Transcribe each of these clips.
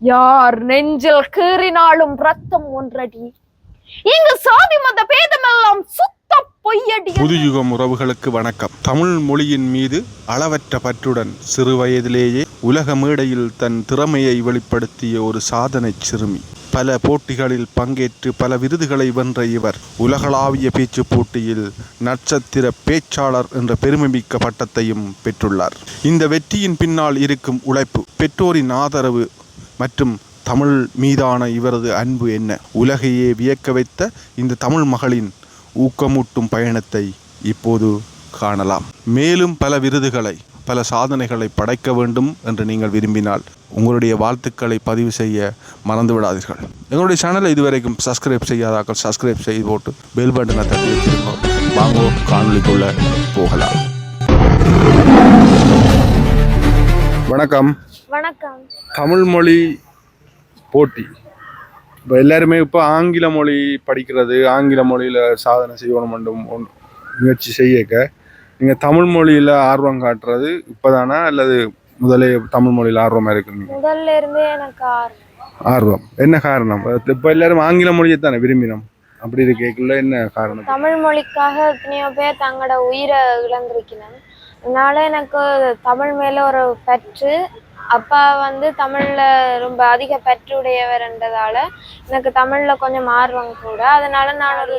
யார் நெஞ்சில் கீறினாலும் ரத்தம் ஒன்றடி. இங்கு சாதி மத பேதமெல்லாம் சுத்த பொய்யடி. புதுயுகம் உறவுகளுக்கு வணக்கம். தமிழ் மொழியின் மீது அளவற்ற பற்றுடன் சிறு வயதிலேயே உலக மேடையில் தன் திறமையை வெளிப்படுத்திய ஒரு சாதனை சிறுமி. பல போட்டிகளில் பங்கேற்று பல விருதுகளை வென்ற இவர் உலகளாவிய பேச்சு போட்டியில் நட்சத்திர பேச்சாளர் என்ற பெருமைமிக்க பட்டத்தையும் பெற்றுள்ளார். இந்த வெற்றியின் பின்னால் இருக்கும் உழைப்பு, பெற்றோரின் ஆதரவு மற்றும் தமிழ் மீதான இவரது அன்பு என்ன? உலகையே வியக்க வைத்த இந்த தமிழ் மகளின் ஊக்கமூட்டும் பயணத்தை இப்போது காணலாம். மேலும் பல விருதுகளை, பல சாதனைகளை படைக்க வேண்டும் என்று நீங்கள் விரும்பினால் உங்களுடைய வாழ்த்துக்களை பதிவு செய்ய மறந்து விடாதீர்கள். எங்களுடைய சேனலை இதுவரைக்கும் சப்ஸ்கிரைப் செய்யாதாக்கள் சப்ஸ்கிரைப் செய்து போட்டு பெல் பட்டனை தட்டி வச்சிருக்கோம். வாங்கோ காணொலிக்குள்ள போகலாம். வணக்கம். வணக்கம். தமிழ் மொழி போட்டி இப்போ எல்லாருமே இப்போ ஆங்கில மொழி படிக்கிறது, ஆங்கில மொழியில் சாதனை செய்யணும் முயற்சி செய்யக்க நீங்கள் தமிழ் மொழியில் ஆர்வம் காட்டுறது இப்போதானா அல்லது முதலே தமிழ் மொழியில் ஆர்வமாக இருக்குங்க? முதல்ல இருந்தே எனக்கு ஆர்வம். என்ன காரணம்? இப்போ எல்லாரும் ஆங்கில மொழியை தானே விரும்பினோம். அப்படி இருக்கக்குள்ள என்ன காரணம்? தமிழ் மொழிக்காக எத்தனையோ பேர் தங்களோட உயிரை இழந்திருக்கிறாங்க. அதனால எனக்கு தமிழ் மேல ஒரு பற்று. அப்பா தமிழ்ல ரொம்ப அதிக பற்றுடையவர்ன்றதால எனக்கு தமிழ்ல கொஞ்சம் ஆர்வம் கூட. அதனால நான் ஒரு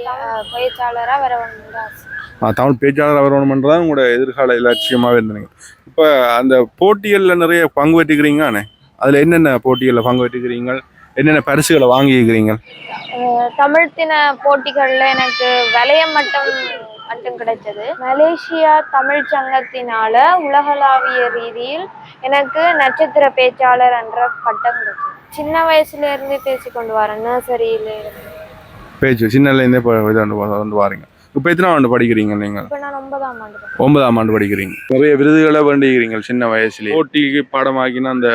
பேச்சாளராக வரணும்னு ஆசை. தமிழ் பேச்சாளராக வரணும்ன்றதான் உங்களோட எதிர்கால இலட்சியமாகவே இருந்தீங்க. இப்போ அந்த போட்டிகளில் நிறைய பங்கு பெற்றுக்கிறீங்க. அதில் என்னென்ன போட்டிகளில் பங்கு பெற்றுக்கிறீங்க? என்னென்ன பரிசுகளை வாங்கிக்கிறீங்க? தமிழ் தின போட்டிகளில் எனக்கு வளையம் மட்டும் கிடைச்சது. மலேசியா தமிழ் சங்கத்தினால உலகளாவிய ரீதியில் எனக்கு நட்சத்திர பேச்சாளர் என்ற பட்டம் கிடைச்சது. சின்ன வயசுல இருந்தே பேசிக்கொண்டு வரேன். நர்சரியில பேச்சு சின்னல இருந்தே வாரீங்க. இப்போ எத்தனை ஆண்டு படிக்கிறீங்க நீங்க? இப்போ நான் 9ஆம் ஆண்டு. 9ஆம் ஆண்டு படிக்கிறீங்க. நிறைய விருதுகளை வேண்டிக்கிறீங்க சின்ன வயசுலேயே. போட்டிக்கு பாடமாக்கினா அந்த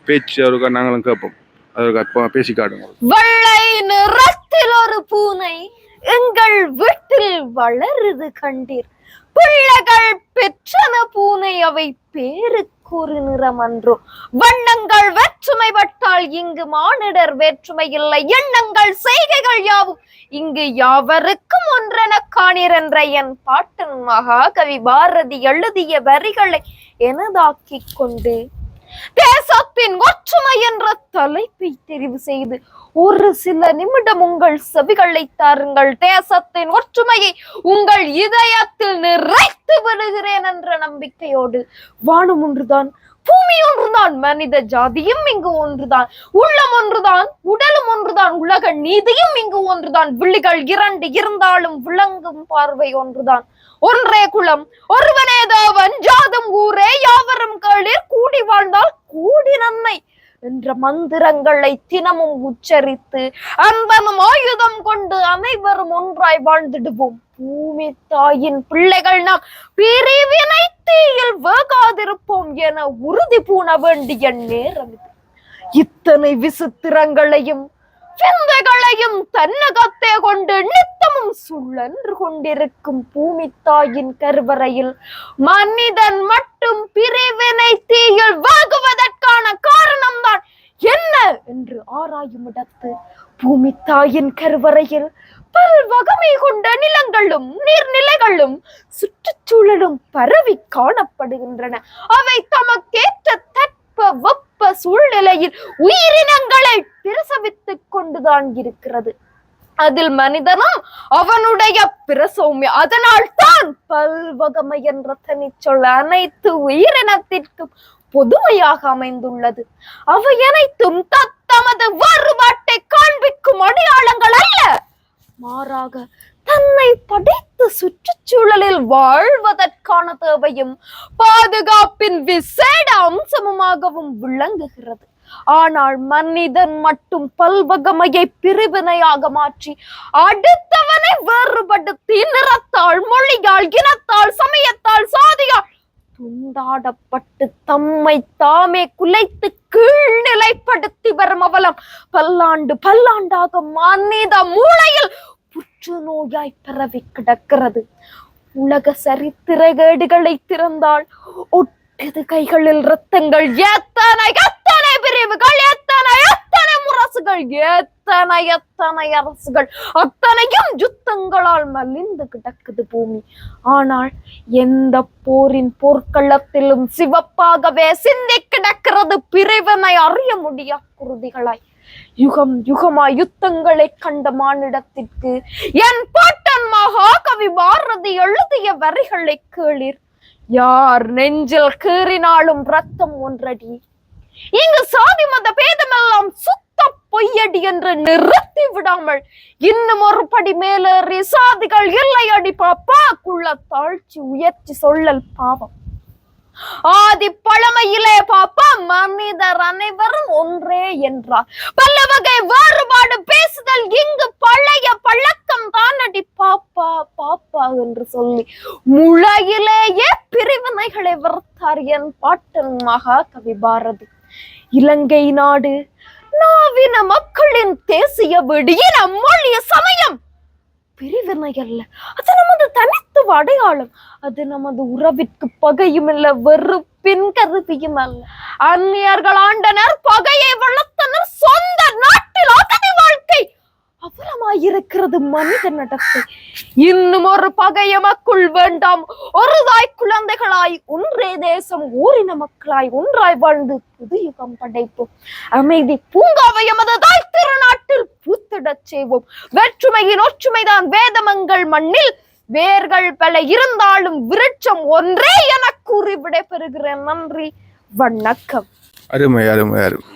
பேச்சு அவருக்கா நாங்களும் கேட்போம். அதற்கு பேசி காட்டுங்க. வெள்ளை நிறத்தில் ஒரு பூனை எங்கள் வீட்டில் வளருது கண்டீர். பிள்ளைகள் பெற்றன பூனை அவை பேருக்கு ஒரு நிறம் அன்றோ. வண்ணங்கள் வேற்றுமை பட்டால் இங்கு மானிடர் வேற்றுமை இல்லை. எண்ணங்கள் செய்கைகள் யாவும் இங்கு யாவருக்கும் ஒன்றென காணீர் என்ற என் பாட்டன் மகாகவி பாரதி எழுதிய வரிகளை எனதாக்கி கொண்டு தேசத்தின் ஒற்றுமை என்ற தலைப்பை தெரிவு செய்து ஒரு சில நிமிடம் உங்கள் செவிகளை தாருங்கள். தேசத்தின் ஒற்றுமையை உங்கள் இதயத்தில் நிறைத்து விடுகிறேன் என்ற நம்பிக்கையோடு வானம் ஒன்றுதான், பூமி ஒன்றுதான், மனித ஜாதியும் இங்கு ஒன்றுதான், உள்ளம் ஒன்றுதான், உடலும் ஒன்றுதான், உலக நீதியும் இங்கு ஒன்றுதான், விழிகள் 2 இருந்தாலும் விளங்கும் பார்வை ஒன்றுதான், ஒன்றே குலம் ஒருவனே தேவன் ஜாதும் ஊரே யாவரும் களிர் கூடி வாழ்ந்தால் கூடி நன்மை என்ற மந்திரங்களை தினமும் உச்சரித்து அன்பனும் ஆயுதம் கொண்டு அனைவரும் ஒன்றாய் வாழ்ந்திடுவோம். பூமி தாயின் பிள்ளைகள் நாம் பிரிவினை தீயில் வேகாதிருப்போம் என உறுதி பூண வேண்டிய நேரம் இது. இத்தனை விசித்திரங்களையும் விந்தைகளையும் தன்னகத்தே கொண்டு நித்தமும் சுழன்று கொண்டிருக்கும் பூமி தாயின் கருவறையில் மனிதன் மட்டும் பிரிவினை தீயில் வேகுவதற்கான காரணம்தான் என்ன என்று ஆராயும் இடத்து பூமி தாயின் கருவறையில் பல்வகமை கொண்ட நிலங்களும் நீர்நிலைகளும் சுற்றுச்சூழலும் பரவி காணப்படுகின்றன. அவை தமக்கேற்ற தட்ப வெப்ப சூழ்நிலையில் உயிரினங்களை பிரசவித்துக் கொண்டுதான் இருக்கிறது. அதில் மனிதனும் அவனுடைய பிரசவமே. அதனால் தான் பல்வகமை என்ற தனிச்சொல் அனைத்து உயிரினத்திற்கும் பொதுமையாக அமைந்துள்ளது. அவை அனைத்தும் தமது வேறுபாட்டை காண்பிக்கும் அடையாளங்கள் அல்ல, மாறாக தன்னை படைத்த சுற்றுச்சூழலில் வாழ்வதற்கான தேவையும் பாதுகாப்பின் விசேட அம்சமுமாகவும் விளங்குகிறது. ஆனால் மனிதன் மட்டும் பல்வகமையை பிரிவினையாக மாற்றி அடுத்தவனை வேறுபடுத்தி நிறத்தால், மொழியால், இனத்தால், சமயத்தால், சாதியால் துண்டாடப்பட்டு தம்மை தாமே குலைத்து கீழ்நிலைப்படுத்தி வரும் அவலம் பல்லாண்டாக மனித மூளையில் புற்றுநோயாய் பரவி கிடக்கிறது. உலக சரித்திர ஏடுகளை திறந்தால் ஒட்டது கைகளில் ரத்தங்கள், எத்தனை பிரிவுகள், எத்தனை அரசுகள், எத்தனை எத்தனை அரசுகள், அத்தனையும் யுத்தங்களால் மலிந்து கிடக்குது பூமி. ஆனால் எந்த போரின் போர்க்களத்திலும் சிவப்பாகவே சிந்தி கிடக்கிறது பிரிவினை அறிய முடியா குருதிகளாய். யுகம் யுகமாய் யுத்தங்களை கண்ட மானிடத்திற்கு என் பாட்டன் மகாகவி பாரதி எழுதிய வரிகளை கேளீர். யார் நெஞ்சில் கீறினாலும் ரத்தம் ஒன்றடி, இங்கு சாதி மத பேதமெல்லாம் சுத்த பொய்யடி என்று நிறுத்தி விடாமல் இன்னும் ஒரு படி மேலேறி சாதிகள் இல்லை அடி பாப்பா குள்ள தாழ்ச்சி உயர்ச்சி சொல்லல் பாவம். ஆதி பழமையிலே பாப்பா மனிதர் அனைவரும் ஒன்றே என்றார். பல வகை வேறுபாடு பேசுதல் இங்கு பழைய பழக்கம் தானடி பாப்பா பாப்பா என்று சொல்லி முளையிலேயே பிரிவினைகளை வளர்த்தார் என் பாட்டன் மகாகவி பாரதி. இலங்கை நாடு நாவின மக்களின் தேசிய வீடு, இனம், மொழி, சமயம் பிரிவினை அல்ல, அது நமது தனித்துவ அடையாளம். அது நமது உறவிற்கு பகையும் இல்ல, வெறுப்பின் கருவியும் அல்ல. அந்நியர்கள் ஆண்டனர், பகையை வளர்த்தனர், சொந்த நாட்டில் அகதி வாழ்க்கை அவலமாயிருக்கிறது மனித நடத்தை. இன்னும் ஒரு பகைய மக்கள் வேண்டாம், ஒரு தாய் குழந்தைகளாய் ஒன்றே தேசம் ஊரின மக்களாய் ஒன்றாய் வாழ்ந்து புது யுகம் படைப்போம். அமைதி பூங்காவை எமது தாய் திருநாட்டில் பூத்திடச் செய்வோம். வேற்றுமையின் ஒற்றுமைதான் வேதமங்கள் மண்ணில், வேர்கள் பல இருந்தாலும் விருட்சம் ஒன்றே என கூறி விடைபெறுகிறேன். நன்றி, வணக்கம். அருமை அருமை அருமை.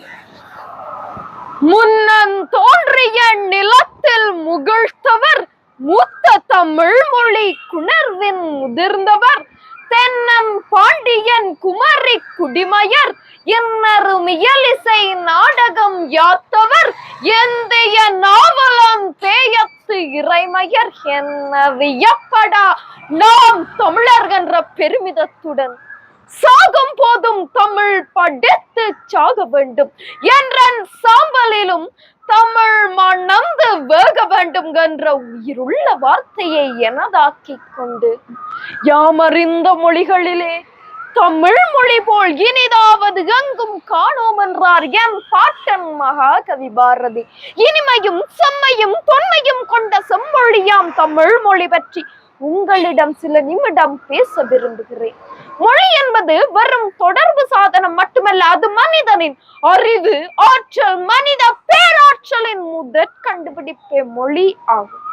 முன்னன் தோன்றிய நிலத்தில் முகிழ்த்தவர், மூத்த தமிழ் மொழி குணர்வின் முதிர்ந்தவர், தென்னன் பாண்டியன் குமரி குடிமயர், இன்னரும் இயலிசை நாடகம் யாத்தவர், எந்தைய நாவலம் தேயத்து இறைமயர், என்ன வியப்படா நாம் தமிழர் என்ற பெருமிதத்துடன் சாகும் போதும் தமிழ் படித்து சாக வேண்டும் என்றன் சாம்பலிலும் தமிழ் மணந்து வேக வேண்டும் என்ற உயிருள்ள வார்த்தையை எனதாக்கி கொண்டு யாமறிந்த மொழிகளிலே தமிழ் மொழி போல் இனிதாவது எங்கும் காணோம் என்றார் என் பாட்டன் மகாகவி பாரதி. இனிமையும் செம்மையும் தொன்மையும் கொண்ட செம்மொழியாம் தமிழ் மொழி பற்றி உங்களிடம் சில நிமிடம் பேச விரும்புகிறேன். மொழி என்பது வெறும் தொடர்பு சாதனம் மட்டுமல்ல, அது மனிதனின் அறிவு, ஆற்றல், மனித பேராற்றலின் முதற் கண்டுபிடிப்பே மொழி ஆகும்.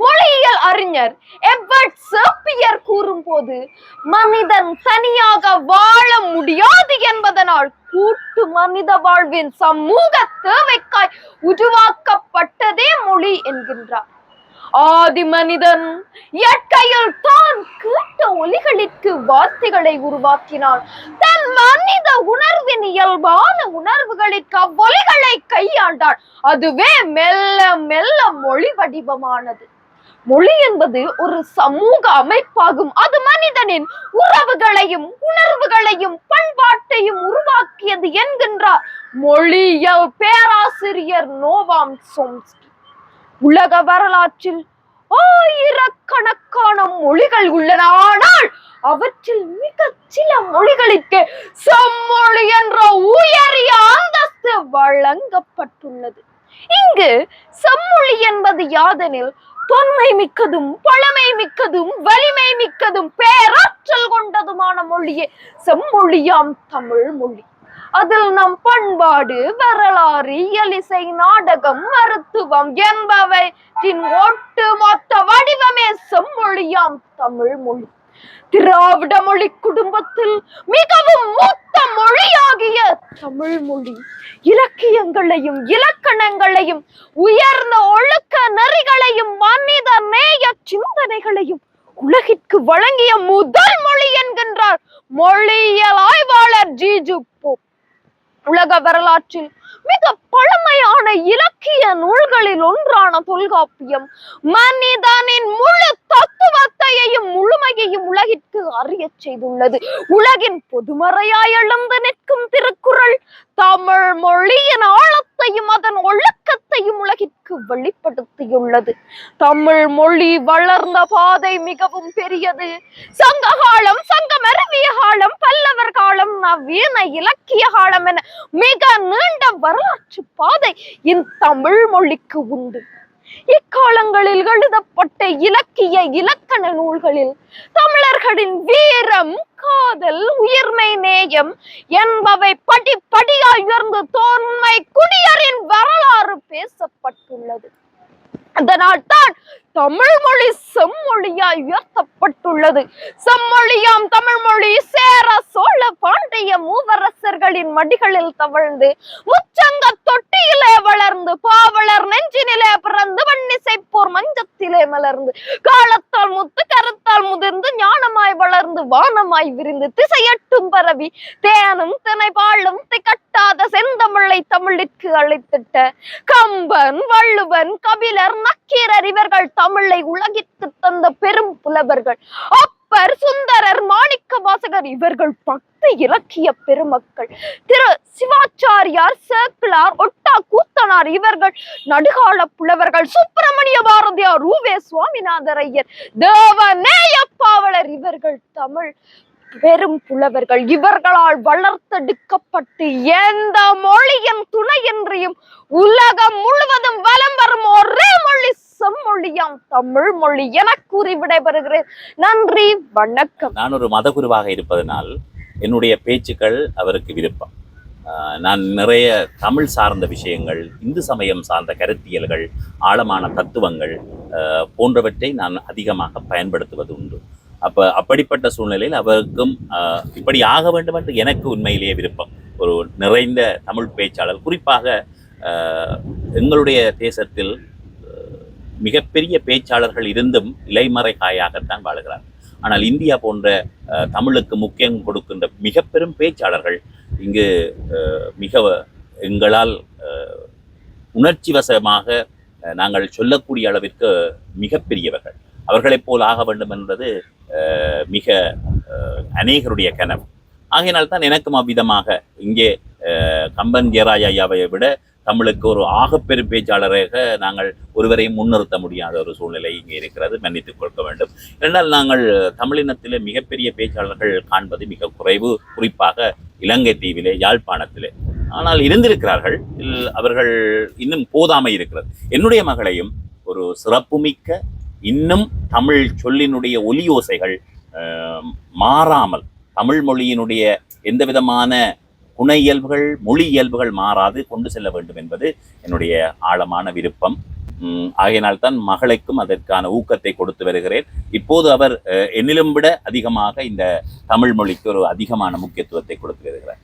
மொழியியல் அறிஞர் எட்வர்ட் சேப்பியர் கூறும் போது, மனிதன் தனியாக வாழ முடியாது என்பதனால் கூட்டு மனித வாழ்வின் சமூக தேவைக்காய் உருவாக்கப்பட்டதே மொழி என்கின்றார். ஆதி மனிதன் இயற்கையில் தான் கேட்ட ஒலிகளிற்கு வார்த்தைகளை உருவாக்கினான். தன் மனித உணர்வின் இயல்பான உணர்வுகளுக்கு அவ்வொலிகளை கையாண்டான். அதுவே மெல்ல மெல்ல மொழி வடிவமானது. மொழி என்பது ஒரு சமூக அமைப்பாகும். அது மனிதனின் உறவுகளையும் உணர்வுகளையும் பண்பாட்டையும் உருவாக்கியது என்கின்றார் மொழியியல் பேராசிரியர் நோவாம் சோம்ஸ்கி. உலக வரலாற்றில் ஆயிரக்கணக்கான மொழிகள் உள்ளன. ஆனால் அவற்றில் மிக சில மொழிகளுக்கு செம்மொழி என்ற உயரிய அந்தஸ்து வழங்கப்பட்டுள்ளது. இங்கு செம்மொழி என்பது யாதெனில், தொன்மை மிக்கதும் பழமை மிக்கதும் வலிமை மிக்கதும் பேராற்றல் கொண்டதுமான மொழியே செம்மொழியாம் தமிழ் மொழி. அதில் நம் பண்பாடு, வரலாறு, இயலிசை, நாடகம், மருத்துவம் என்பவற்றின் ஒட்டுமொத்த வடிவமே செம்மொழியாம் தமிழ் மொழி. திராவிட மொழி குடும்பத்தில் மிகவும் மூத்த மொழியாகிய தமிழ் மொழி இலக்கியங்களையும் இலக்கணங்களையும் உயர்ந்த ஒழுக்க நெறிகளையும் மனித நேய சிந்தனைகளையும் உலகிற்கு வழங்கிய முதல் மொழி என்கின்றார் மொழியியல் ஆய்வாளர் ஜிஜு போப். உலக வரலாற்றில் மிக பழமையான இலக்கிய நூல்களில் ஒன்றான தொல்காப்பியம் மனிதனின் முழு தத்துவத்தையும் முழுமையையும் உலகிற்கு அறிய செய்துள்ளது. உலகின் பொதுமறையாய் எழுந்து நிற்கும் திருக்குறள் தமிழ் மொழியின் ஆழத்தையும் அதன் ஒழுக்கத்தையும் உலகிற்கு வெளிப்படுத்தியுள்ளது. தமிழ் மொழி வளர்ந்த பாதை மிகவும் பெரியது. சங்க காலம், சங்கமருவிய காலம், பல்லவர் காலம், நவீன இலக்கிய காலம் என மிக நீண்ட வரலாற்று பாதை தமிழ் மொழிக்கு உண்டு. இக்காலங்களில் எழுதப்பட்ட இலக்கிய இலக்கண நூல்களில் தமிழர்களின் வீரம், காதல், உயிர்மை, நேயம் என்பவை படிப்படியாய் உயர்ந்து தோன்மை குடியரின் வரலாறு பேசப்பட்டுள்ளது. அதனால் தான் தமிழ் மொழி செம்மொழியாய் உயர்த்தப்பட்டுள்ளது. செம்மொழியாம் தமிழ் மொழி சேர, சோழ, பாண்டிய மூவரசர்களின் மடிகளில் தவழ்ந்து முச்சங்க தொட்டியிலே வளர்ந்து பாவலர் நெஞ்சினிலே பிறந்து வன்னிசைப்போர் மஞ்சத்திலே மலர்ந்து காலத்தால் முத்து கருத்தால் முதிர்ந்து ஞானமாய் வளர்ந்து வானமாய் விரிந்து திசையட்டும் பரவி தேனும் திணை பாழும் திகட்டாத செந்தமிழை தமிழிற்கு அழைத்திட்ட கம்பன், வள்ளுவன், கபிலர், நக்கீரர் இவர்கள் தமிழை உலகிற்கு தந்த பெரும் புலவர்கள். அப்பர், சுந்தரர், மாணிக்க வாசகர் இவர்கள் பக்தி இலக்கிய பெருமக்கள். திரு சிவாச்சாரியார், சேக்கிழார், ஒட்டா கூத்தனார் இவர்கள் நடுகால புலவர்கள். சுப்பிரமணிய பாரதியார், ரூவே சுவாமிநாதர் ஐயர், தேவநேய பாவலர் இவர்கள் தமிழ் பெரும் புலவர்கள். இவர்களால் வளர்த்தெடுக்கப்பட்டு எந்த மொழியின் துணையின்றியும் உலகம் முழுவதும் வலம் வரும் ஒரே மொழி செம்மொழியாம் தமிழ் மொழி என கூறி விடைபெறுகிறேன். நன்றி, வணக்கம். நான் ஒரு மதகுருவாக இருப்பதனால் என்னுடைய பேச்சுக்கள் அவருக்கு விருப்பம். நான் நிறைய தமிழ் சார்ந்த விஷயங்கள், இந்து சமயம் சார்ந்த கருத்தியல்கள், ஆழமான தத்துவங்கள் போன்றவற்றை நான் அதிகமாக பயன்படுத்துவது உண்டு. அப்படிப்பட்ட சூழ்நிலையில் அவருக்கும் இப்படி ஆக வேண்டும் என்று எனக்கு உண்மையிலேயே விருப்பம். ஒரு நிறைந்த தமிழ் பேச்சாளர், குறிப்பாக எங்களுடைய தேசத்தில் மிகப்பெரிய பேச்சாளர்கள் இருந்தும் இலைமறை காயாகத்தான் வாழுகிறார். ஆனால் இந்தியா போன்ற தமிழுக்கு முக்கியம் கொடுக்கின்ற மிக பெரும் பேச்சாளர்கள் இங்கு மிக எங்களால் உணர்ச்சி வசமாக நாங்கள் சொல்லக்கூடிய அளவிற்கு மிகப்பெரியவர்கள். அவர்களைப் போல் ஆக வேண்டும் என்பது மிக அநேகருடைய கனவு. ஆகையினால் தான் எனக்கும் அவ்விதமாக இங்கே கம்பன் ஜெயராஜ் ஐயாவை விட தமிழுக்கு ஒரு ஆகப்பெரும் பேச்சாளராக நாங்கள் ஒருவரையும் முன்னிறுத்த முடியாத ஒரு சூழ்நிலை இங்கே இருக்கிறது. மன்னித்துக் கொடுக்க வேண்டும். என்றால் நாங்கள் தமிழினத்திலே மிகப்பெரிய பேச்சாளர்கள் காண்பது மிக குறைவு, குறிப்பாக இலங்கை தீவிலே, யாழ்ப்பாணத்திலே. ஆனால் இருந்திருக்கிறார்கள், அவர்கள் இன்னும் போதாமை இருக்கிறது. என்னுடைய மகளையும் ஒரு சிறப்புமிக்க இன்னும் தமிழ் சொல்லினுடைய ஒலியோசைகள் மாறாமல், தமிழ் மொழியினுடைய எந்த விதமான குண இயல்புகள், மொழி இயல்புகள் மாறாது கொண்டு செல்ல வேண்டும் என்பது என்னுடைய ஆழமான விருப்பம். ஆகையினால் தான் மகளுக்கும் அதற்கான ஊக்கத்தை கொடுத்து வருகிறேன். இப்போது அவர் என்னிலும் விட அதிகமாக இந்த தமிழ் மொழிக்கு ஒரு அதிகமான முக்கியத்துவத்தை கொடுத்து வருகிறார்.